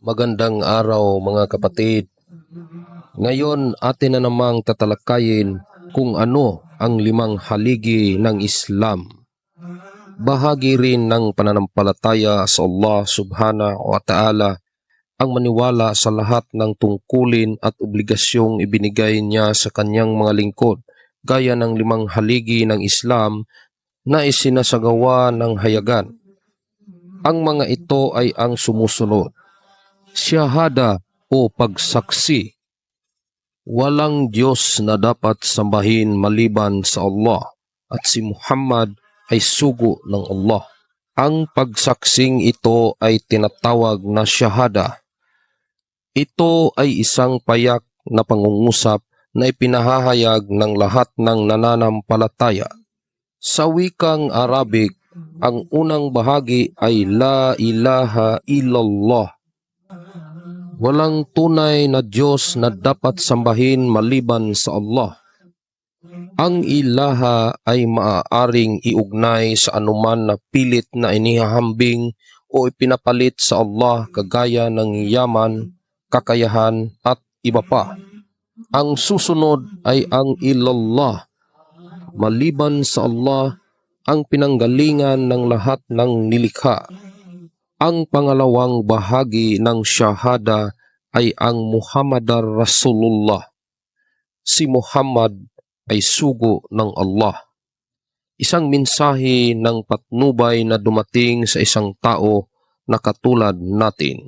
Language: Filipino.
Magandang araw mga kapatid. Ngayon atin na namang tatalakayin kung ano ang 5 haligi ng Islam. Bahagi rin ng pananampalataya sa Allah subhanahu wa ta'ala ang maniwala sa lahat ng tungkulin at obligasyong ibinigay niya sa kanyang mga lingkod, gaya ng 5 haligi ng Islam na isinasagawa ng hayagan. Ang mga ito ay ang sumusunod: Syahada o pagsaksi. Walang Diyos na dapat sambahin maliban sa Allah at si Muhammad ay sugo ng Allah. Ang pagsaksing ito ay tinatawag na syahada. Ito ay isang payak na pangungusap na ipinahahayag ng lahat ng nananampalataya. Sa wikang Arabic, ang unang bahagi ay La ilaha illallah. Walang tunay na Diyos na dapat sambahin maliban sa Allah. Ang ilaha ay maaaring iugnay sa anuman na pilit na inihahambing o ipinapalit sa Allah, kagaya ng yaman, kakayahan at iba pa. Ang susunod ay ang ilallah. Maliban sa Allah, ang pinanggalingan ng lahat ng nilikha. Ang pangalawang bahagi ng syahada ay ang Muhammadar Rasulullah. Si Muhammad ay sugo ng Allah. Isang mensahe ng patnubay na dumating sa isang tao na katulad natin.